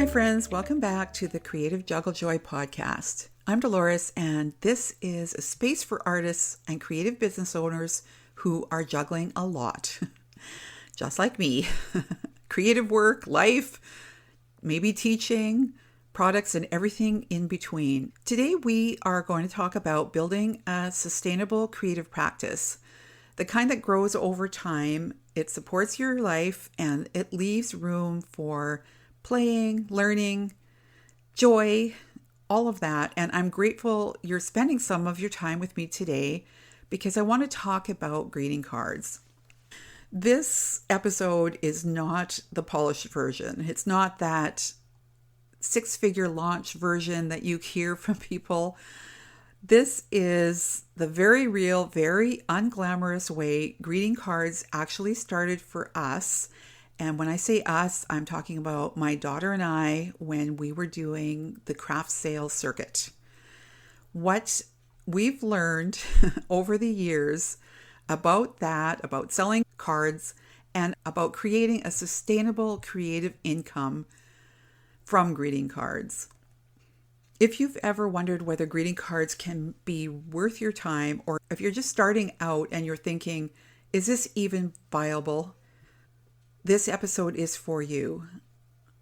my friends. Welcome back to the Creative Juggle Joy podcast. I'm Delores, and this is a space for artists and creative business owners who are juggling a lot, just like me. Creative work, life, maybe teaching, products, and everything in between. Today, we are going to talk about building a sustainable creative practice, the kind that grows over time. It supports your life, and it leaves room for playing, learning, joy, all of that. And I'm grateful you're spending some of your time with me today because I want to talk about greeting cards. This episode is not the polished version. It's not that six-figure launch version that you hear from people. This is the very real, very unglamorous way greeting cards actually started for us. And when I say us, I'm talking about my daughter and I when we were doing the craft sales circuit. What we've learned over the years about that, about selling cards, and about creating a sustainable creative income from greeting cards. If you've ever wondered whether greeting cards can be worth your time, or if you're just starting out and you're thinking, is this even viable? This episode is for you.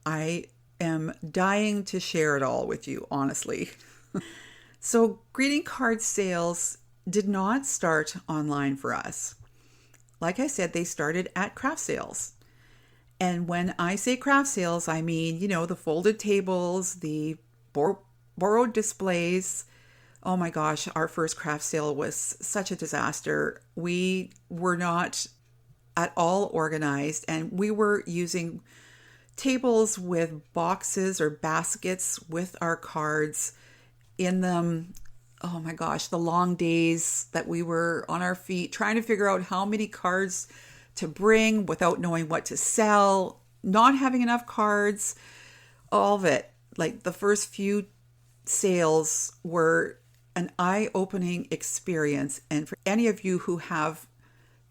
I am dying to share it all with you, honestly. So, greeting card sales did not start online for us. Like I said, they started at craft sales. And when I say craft sales, I mean, the folded tables, the borrowed displays. Oh my gosh, our first craft sale was such a disaster. We were not at all organized, and we were using tables with boxes or baskets with our cards in them. Oh my gosh, the long days that we were on our feet trying to figure out how many cards to bring without knowing what to sell, not having enough cards, all of it. Like the first few sales were an eye-opening experience. And for any of you who have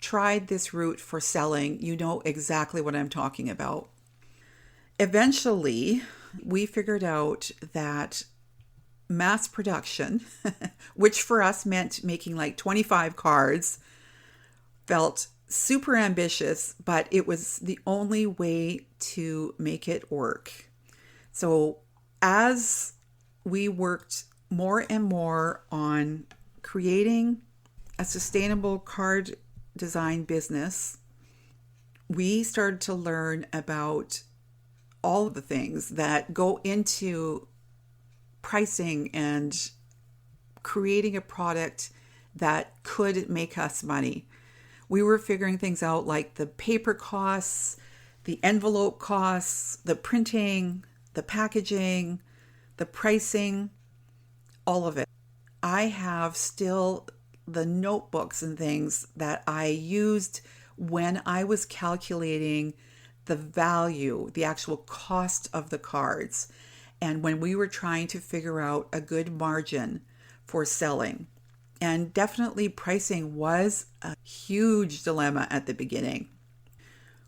tried this route for selling, you know exactly what I'm talking about. Eventually, we figured out that mass production, which for us meant making like 25 cards, felt super ambitious, but it was the only way to make it work. So as we worked more and more on creating a sustainable card design business, we started to learn about all of the things that go into pricing and creating a product that could make us money. We were figuring things out like the paper costs, the envelope costs, the printing, the packaging, the pricing, all of it. I have still the notebooks and things that I used when I was calculating the value, the actual cost of the cards, and when we were trying to figure out a good margin for selling. And definitely pricing was a huge dilemma at the beginning.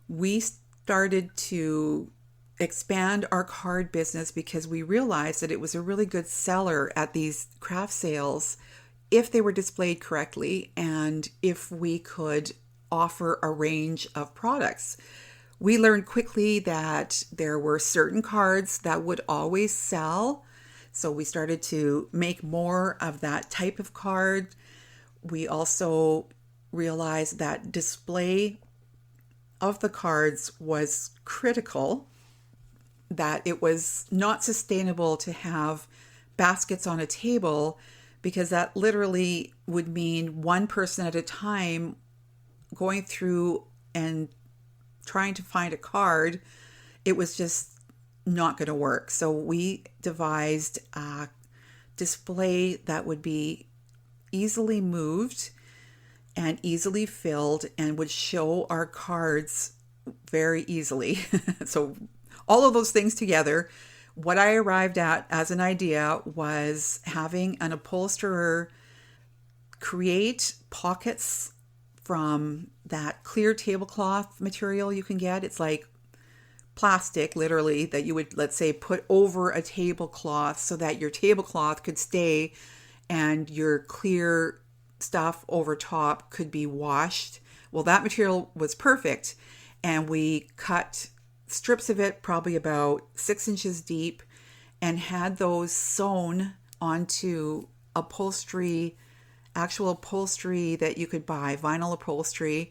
We started to expand our card business because we realized that it was a really good seller at these craft sales if they were displayed correctly and if we could offer a range of products. We learned quickly that there were certain cards that would always sell, so we started to make more of that type of card. We also realized that display of the cards was critical, that it was not sustainable to have baskets on a table because that literally would mean one person at a time going through and trying to find a card. It was just not going to work. So we devised a display that would be easily moved and easily filled and would show our cards very easily. So all of those things together, what I arrived at as an idea was having an upholsterer create pockets from that clear tablecloth material you can get. It's like plastic, literally, that you would, let's say, put over a tablecloth so that your tablecloth could stay and your clear stuff over top could be washed. Well, that material was perfect. And we cut strips of it, probably about 6 inches deep, and had those sewn onto upholstery, actual upholstery that you could buy, vinyl upholstery.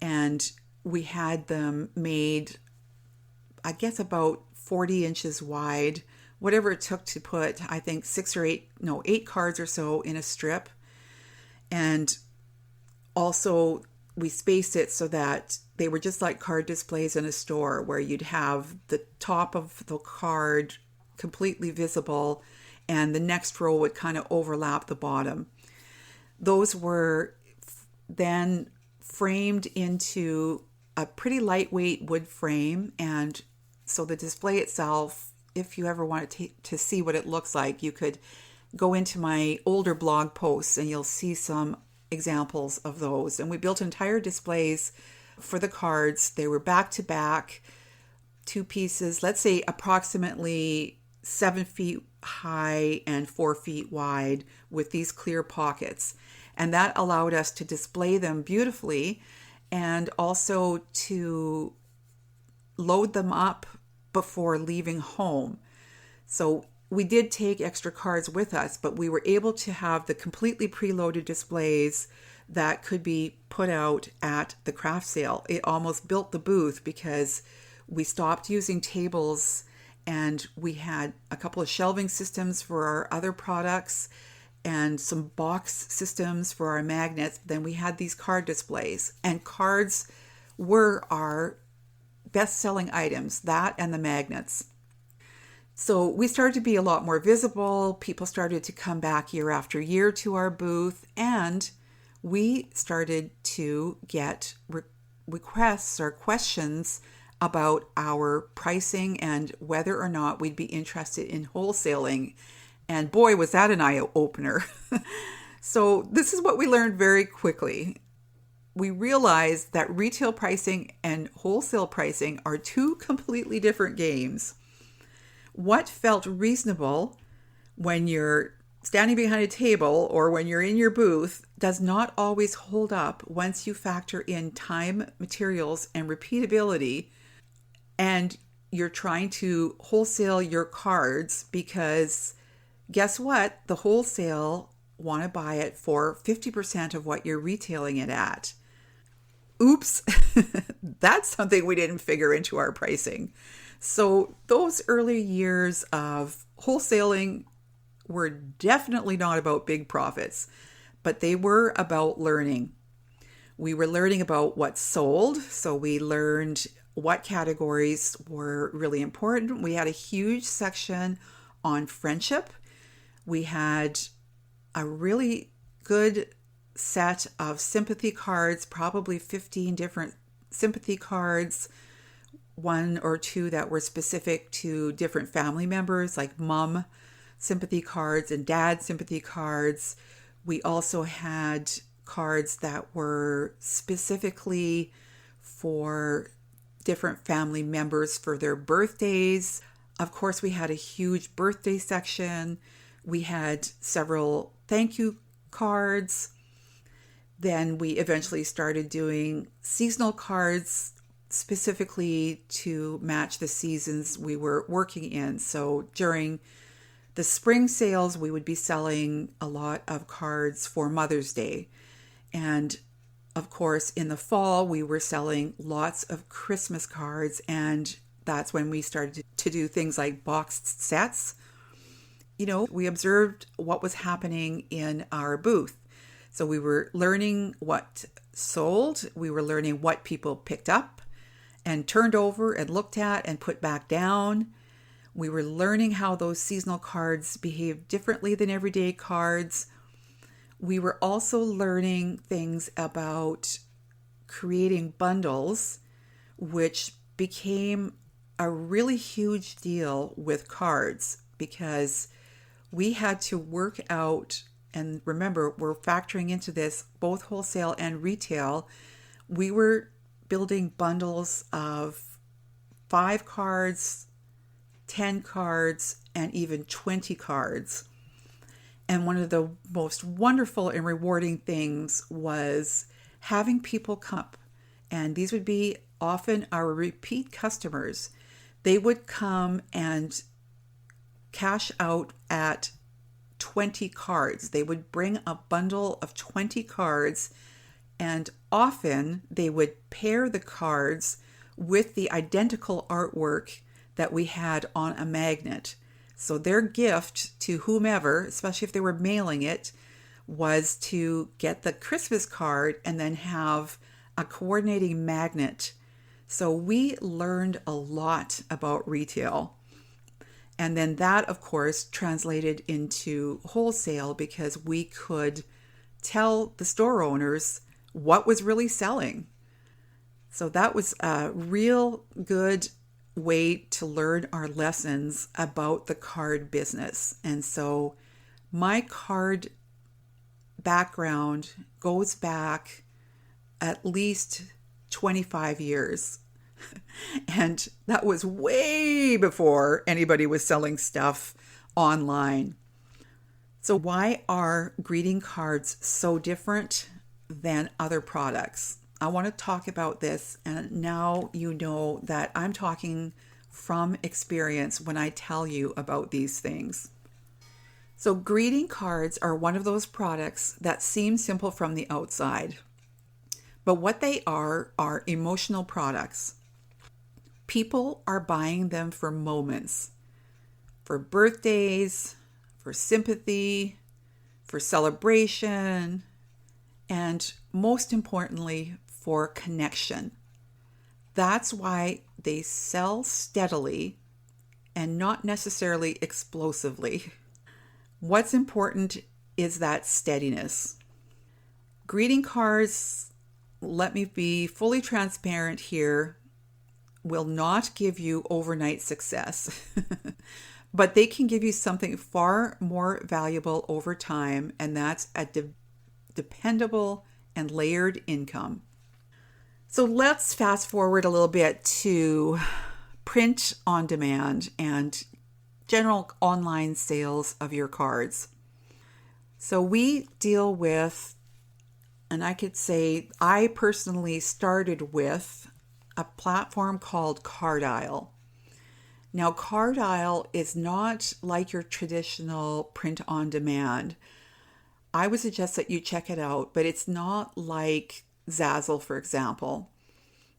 And we had them made, I guess, about 40 inches wide, whatever it took to put, I think, 8 cards or so in a strip. And also we spaced it so that they were just like card displays in a store, where you'd have the top of the card completely visible and the next row would kind of overlap the bottom. Those were then framed into a pretty lightweight wood frame. And so the display itself, if you ever want to see what it looks like, you could go into my older blog posts and you'll see some examples of those. And we built entire displays for the cards. They were back to back, 2 pieces, let's say approximately 7 feet high and 4 feet wide, with these clear pockets. And that allowed us to display them beautifully and also to load them up before leaving home. So we did take extra cards with us, but we were able to have the completely preloaded displays that could be put out at the craft sale. It almost built the booth because we stopped using tables and we had a couple of shelving systems for our other products and some box systems for our magnets. Then we had these card displays, and cards were our best-selling items, that and the magnets. So we started to be a lot more visible. People started to come back year after year to our booth, and we started to get requests or questions about our pricing and whether or not we'd be interested in wholesaling. And boy, was that an eye-opener. So this is what we learned very quickly. We realized that retail pricing and wholesale pricing are 2 completely different games. What felt reasonable when you're standing behind a table or when you're in your booth does not always hold up once you factor in time, materials, and repeatability, and you're trying to wholesale your cards, because guess what? The wholesale want to buy it for 50% of what you're retailing it at. Oops, that's something we didn't figure into our pricing. So those early years of wholesaling were definitely not about big profits, but they were about learning. We were learning about what sold, so we learned what categories were really important. We had a huge section on friendship. We had a really good set of sympathy cards, probably 15 different sympathy cards, 1 or 2 that were specific to different family members, like mom sympathy cards and dad sympathy cards. We also had cards that were specifically for different family members for their birthdays. Of course, we had a huge birthday section. We had several thank you cards. Then we eventually started doing seasonal cards specifically to match the seasons we were working in. So during the spring sales, we would be selling a lot of cards for Mother's Day. And of course, in the fall, we were selling lots of Christmas cards. And that's when we started to do things like boxed sets. We observed what was happening in our booth. So we were learning what sold. We were learning what people picked up and turned over and looked at and put back down. We were learning how those seasonal cards behave differently than everyday cards. We were also learning things about creating bundles, which became a really huge deal with cards, because we had to work out, and remember, we're factoring into this both wholesale and retail. We were building bundles of 5 cards, 10 cards, and even 20 cards. And one of the most wonderful and rewarding things was having people come up, and these would be often our repeat customers. They would come and cash out at 20 cards. They would bring a bundle of 20 cards, and often they would pair the cards with the identical artwork that we had on a magnet. So their gift to whomever, especially if they were mailing it, was to get the Christmas card and then have a coordinating magnet. So we learned a lot about retail. And then that, of course, translated into wholesale because we could tell the store owners what was really selling. So that was a real good way to learn our lessons about the card business. And so my card background goes back at least 25 years. And that was way before anybody was selling stuff online. So why are greeting cards so different than other products? I want to talk about this, and now you know that I'm talking from experience when I tell you about these things. So greeting cards are one of those products that seem simple from the outside, but what they are emotional products. People are buying them for moments, for birthdays, for sympathy, for celebration, and most importantly, for connection. That's why they sell steadily and not necessarily explosively. What's important is that steadiness. Greeting cards, let me be fully transparent here, will not give you overnight success, but they can give you something far more valuable over time, and that's a dependable and layered income. So let's fast forward a little bit to print on demand and general online sales of your cards. So we deal with, and I could say I personally started with a platform called Cardile. Now, Cardile is not like your traditional print on demand. I would suggest that you check it out, but it's not like Zazzle, for example.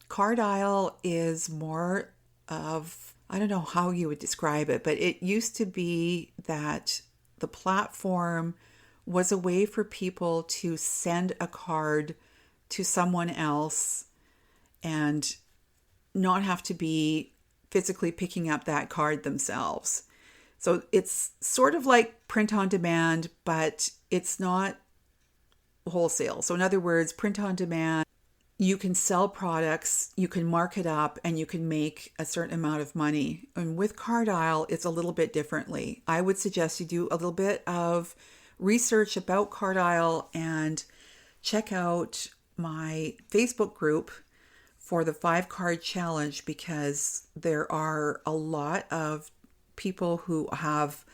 Cardile is more of, I don't know how you would describe it, but it used to be that the platform was a way for people to send a card to someone else and not have to be physically picking up that card themselves. So it's sort of like print on demand, but it's not wholesale. So in other words, print on demand, you can sell products, you can mark it up, and you can make a certain amount of money. And with Cardile, it's a little bit differently. I would suggest you do a little bit of research about Cardile and check out my Facebook group for the 5-card challenge, because there are a lot of people who have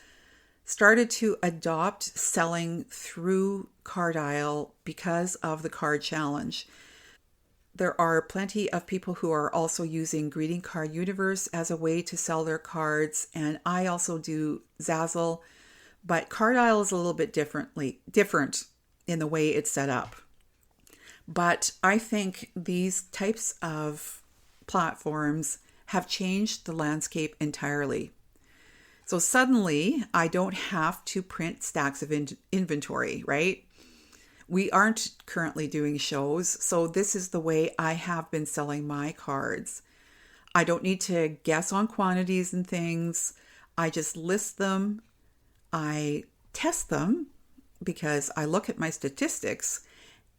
started to adopt selling through Cardile because of the card challenge. There are plenty of people who are also using Greeting Card Universe as a way to sell their cards, and I also do Zazzle, but Cardile is a little bit different in the way it's set up. But I think these types of platforms have changed the landscape entirely. So suddenly, I don't have to print stacks of inventory, right? We aren't currently doing shows, so this is the way I have been selling my cards. I don't need to guess on quantities and things. I just list them. I test them because I look at my statistics,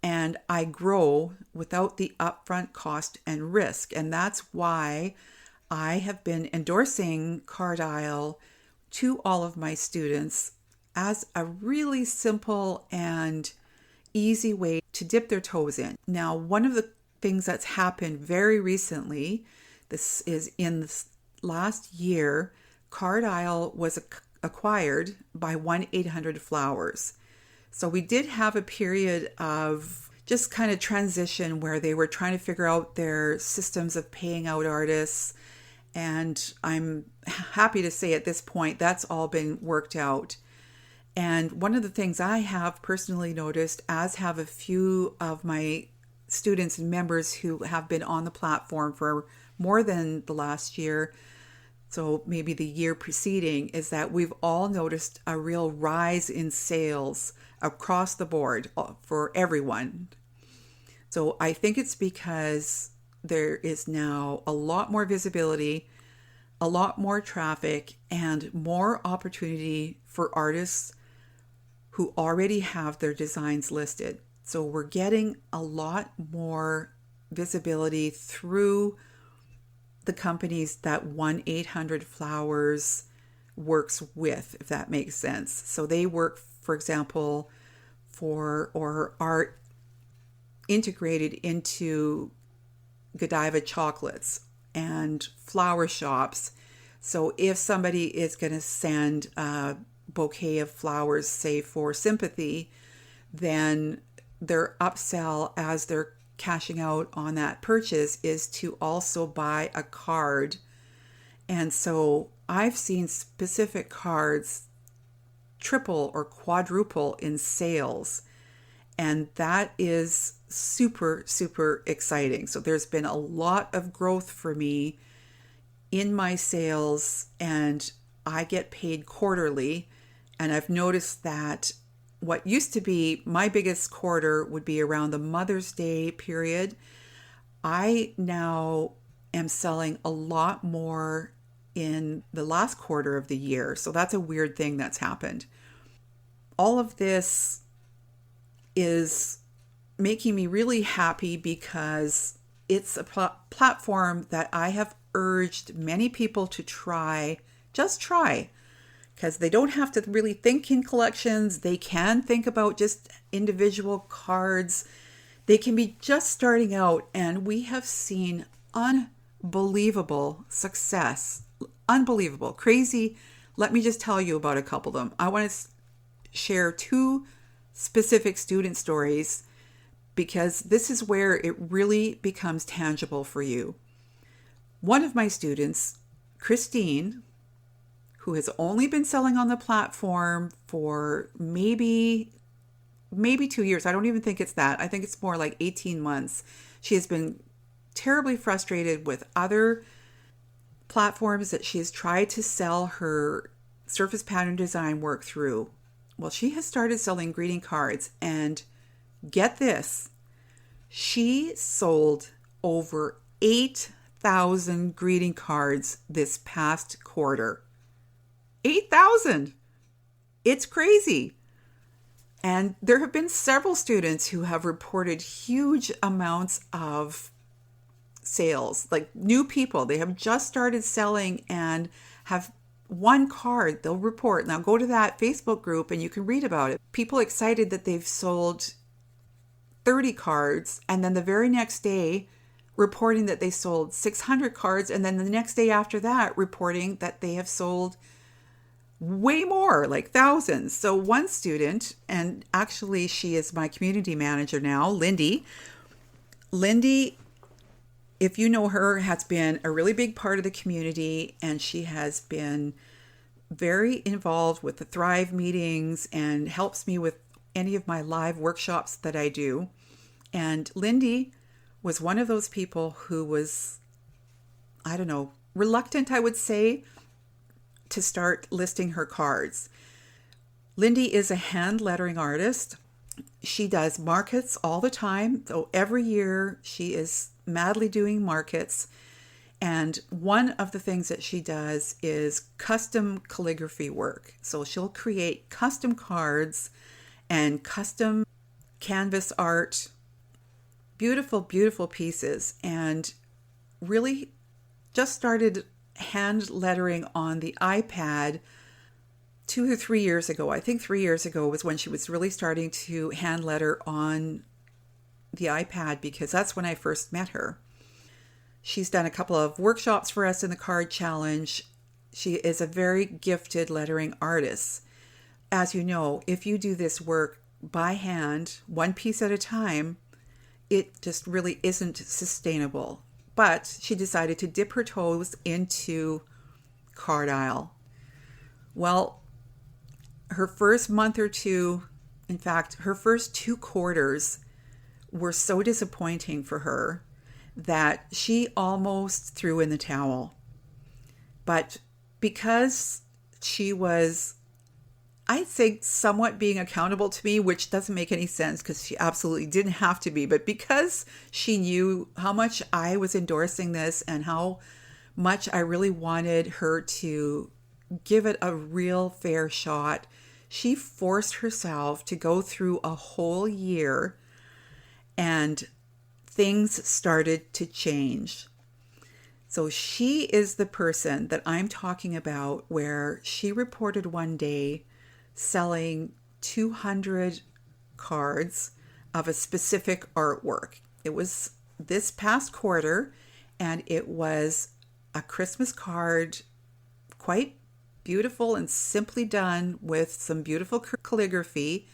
and I grow without the upfront cost and risk. And that's why I have been endorsing Cardile to all of my students as a really simple and easy way to dip their toes in. Now, one of the things that's happened very recently This is in this last year, Card Isle was acquired by 1-800-Flowers. So we did have a period of just kind of transition where they were trying to figure out their systems of paying out artists. And I'm happy to say at this point, that's all been worked out. And one of the things I have personally noticed, as have a few of my students and members who have been on the platform for more than the last year, so maybe the year preceding, is that we've all noticed a real rise in sales across the board for everyone. So I think it's because there is now a lot more visibility, a lot more traffic, and more opportunity for artists who already have their designs listed. So we're getting a lot more visibility through the companies that 1-800-Flowers works with, if that makes sense. So they work, for example, for or are integrated into Godiva chocolates and flower shops. So if somebody is going to send a bouquet of flowers, say for sympathy, then their upsell as they're cashing out on that purchase is to also buy a card. And so I've seen specific cards triple or quadruple in sales. And that is super, super exciting. So there's been a lot of growth for me in my sales, and I get paid quarterly. And I've noticed that what used to be my biggest quarter would be around the Mother's Day period. I now am selling a lot more in the last quarter of the year. So that's a weird thing that's happened. All of this is making me really happy because it's a platform that I have urged many people to try. Just try. Because they don't have to really think in collections. They can think about just individual cards. They can be just starting out. And we have seen unbelievable success. Unbelievable. Crazy. Let me just tell you about a couple of them. I want to share two specific student stories because this is where it really becomes tangible for you. One of my students, Christine, who has only been selling on the platform for maybe 2 years. I don't even think it's that. I think it's more like 18 months. She has been terribly frustrated with other platforms that she has tried to sell her surface pattern design work through. Well, she has started selling greeting cards, and get this, she sold over 8,000 greeting cards this past quarter. 8,000. It's crazy. And there have been several students who have reported huge amounts of sales, like new people. They have just started selling and have one card they'll report. Now go to that Facebook group and you can read about it. People excited that they've sold 30 cards, and then the very next day reporting that they sold 600 cards, and then the next day after that reporting that they have sold way more, like thousands. So one student, and actually she is my community manager now, Lindy, if you know her, has been a really big part of the community, and she has been very involved with the Thrive meetings and helps me with any of my live workshops that I do. And Lindy was one of those people who was, reluctant, I would say, to start listing her cards. Lindy is a hand lettering artist. She does markets all the time. So every year she is madly doing markets. And one of the things that she does is custom calligraphy work. So she'll create custom cards and custom canvas art, beautiful, beautiful pieces, and really just started hand lettering on the iPad 2 or 3 years ago. I think 3 years ago was when she was really starting to hand letter on the iPad, because that's when I first met her. She's done a couple of workshops for us in the card challenge. She is a very gifted lettering artist. As you know, if you do this work by hand, one piece at a time, it just really isn't sustainable. But she decided to dip her toes into cardile. Well, her first month or two, in fact, her first 2 quarters were so disappointing for her that she almost threw in the towel. But because she was, I'd say, somewhat being accountable to me, which doesn't make any sense because she absolutely didn't have to be, but because she knew how much I was endorsing this and how much I really wanted her to give it a real fair shot, she forced herself to go through a whole year, and things started to change. So she is the person that I'm talking about, where she reported one day selling 200 cards of a specific artwork. It was this past quarter, and it was a Christmas card, quite beautiful and simply done with some beautiful calligraphy.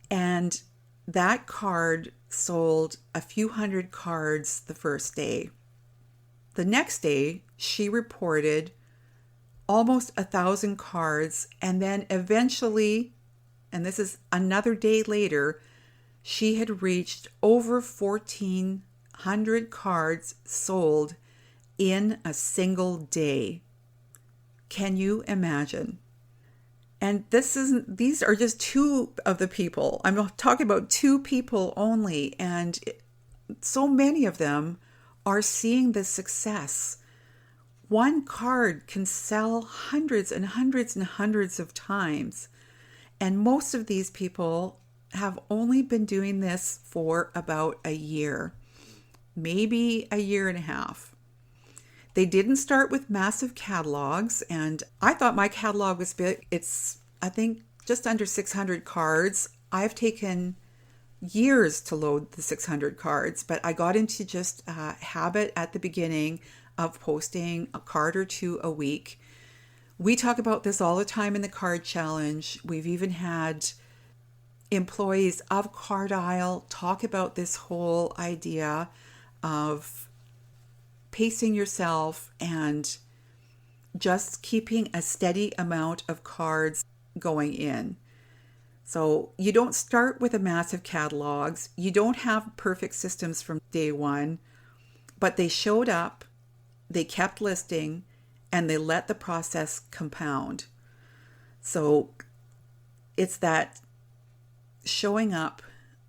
And that card sold a few hundred cards the first day. The next day, she reported almost 1,000 cards, and then eventually, and this is another day later, she had reached over 1,400 cards sold in a single day. Can you imagine? And these are just two of the people. I'm talking about 2 people only, and so many of them are seeing the success. One card can sell hundreds and hundreds and hundreds of times. And most of these people have only been doing this for about a year, maybe a year and a half. They didn't start with massive catalogs, and I thought my catalog was big. It's, I think, just under 600 cards. I've taken years to load the 600 cards, but I got into just a habit at the beginning of posting a card or 2 a week. We talk about this all the time in the card challenge. We've even had employees of Cardile talk about this whole idea of pacing yourself and just keeping a steady amount of cards going in. So you don't start with a massive catalogs. You don't have perfect systems from day one, but they showed up, they kept listing, and they let the process compound. So it's that showing up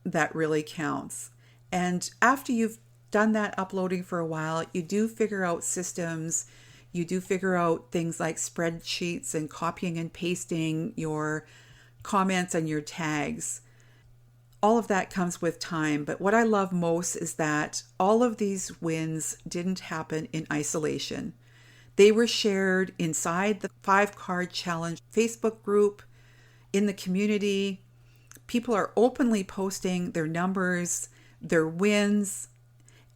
that really counts. And after you've done that uploading for a while, you do figure out systems. You do figure out things like spreadsheets and copying and pasting your comments and your tags. All of that comes with time. But what I love most is that all of these wins didn't happen in isolation. They were shared inside the 5-card challenge Facebook group, in the community. People are openly posting their numbers, their wins,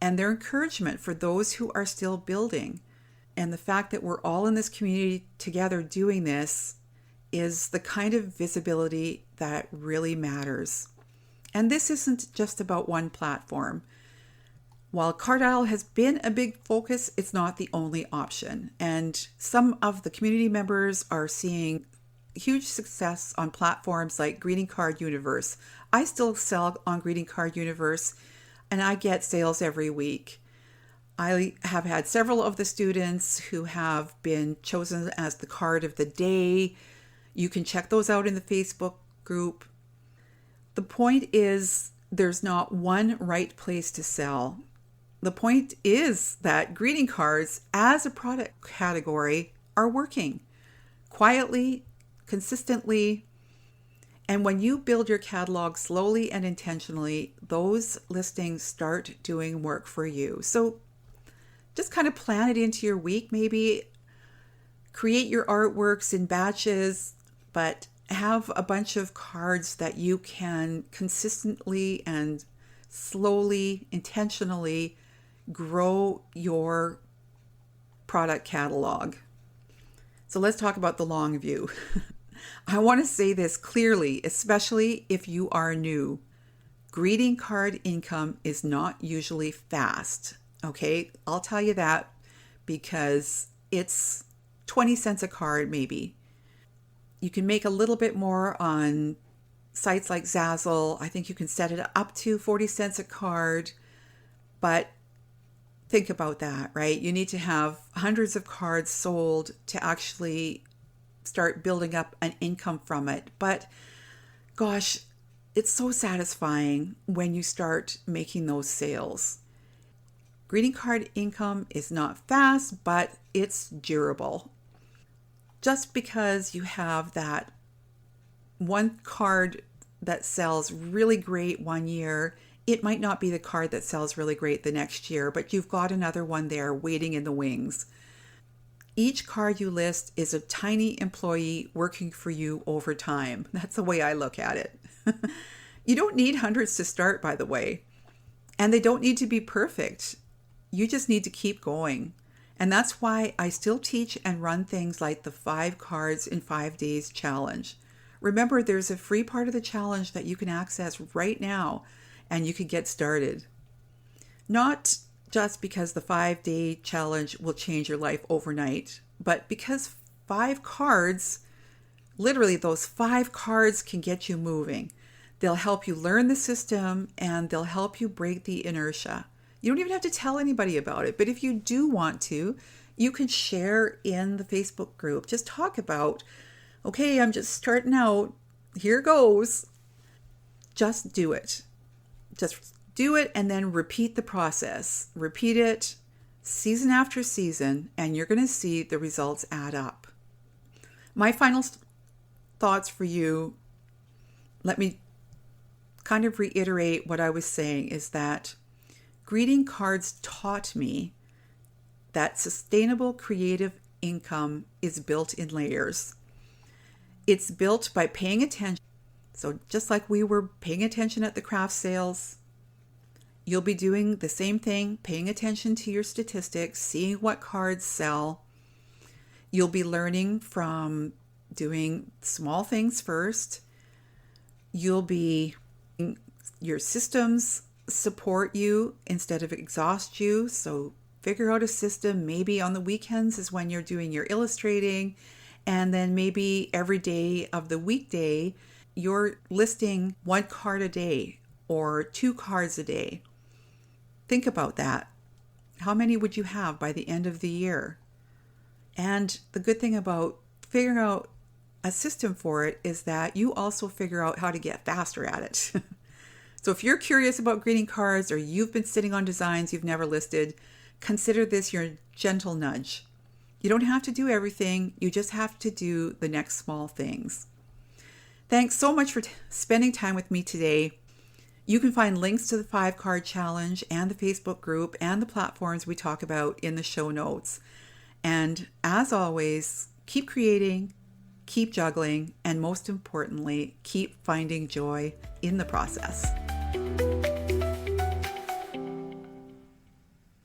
and their encouragement for those who are still building. And the fact that we're all in this community together doing this is the kind of visibility that really matters. And this isn't just about one platform. While Cardile has been a big focus, it's not the only option. And some of the community members are seeing huge success on platforms like Greeting Card Universe. I still sell on Greeting Card Universe, and I get sales every week. I have had several of the students who have been chosen as the card of the day. You can check those out in the Facebook group. The point is, there's not one right place to sell. The point is that greeting cards as a product category are working quietly, consistently. And when you build your catalog slowly and intentionally, those listings start doing work for you. So just kind of plan it into your week, maybe create your artworks in batches, but have a bunch of cards that you can consistently and slowly, intentionally grow your product catalog. So let's talk about the long view. I want to say this clearly, especially if you are new. Greeting card income is not usually fast. Okay, I'll tell you that because it's 20 cents a card maybe. You can make a little bit more on sites like Zazzle. I think you can set it up to 40 cents a card, but think about that, right? You need to have hundreds of cards sold to actually start building up an income from it. But gosh, it's so satisfying when you start making those sales. Greeting card income is not fast, but it's durable. Just because you have that one card that sells really great one year, it might not be the card that sells really great the next year, but you've got another one there waiting in the wings. Each card you list is a tiny employee working for you over time. That's the way I look at it. You don't need hundreds to start, by the way, and they don't need to be perfect. You just need to keep going. And that's why I still teach and run things like the 5 cards in 5 days challenge. Remember, there's a free part of the challenge that you can access right now and you can get started. Not just because the 5-day challenge will change your life overnight, but because 5 cards, literally those 5 cards can get you moving. They'll help you learn the system and they'll help you break the inertia. You don't even have to tell anybody about it, but if you do want to, you can share in the Facebook group. Just talk about, okay, I'm just starting out. Here goes. Just do it. Just do it and then repeat the process. Repeat it season after season, and you're going to see the results add up. My final thoughts for you, let me kind of reiterate what I was saying, is that greeting cards taught me that sustainable creative income is built in layers. It's built by paying attention. So just like we were paying attention at the craft sales, you'll be doing the same thing, paying attention to your statistics, seeing what cards sell. You'll be learning from doing small things first. You'll be, your systems support you instead of exhaust you. So figure out a system. Maybe on the weekends is when you're doing your illustrating, and then maybe every day of the weekday you're listing 1 card a day or 2 cards a day. Think about that. How many would you have by the end of the year? And the good thing about figuring out a system for it is that you also figure out how to get faster at it. So if you're curious about greeting cards or you've been sitting on designs you've never listed, consider this your gentle nudge. You don't have to do everything. You just have to do the next small things. Thanks so much for spending time with me today. You can find links to the 5 card challenge and the Facebook group and the platforms we talk about in the show notes. And as always, keep creating, keep juggling, and most importantly, keep finding joy in the process.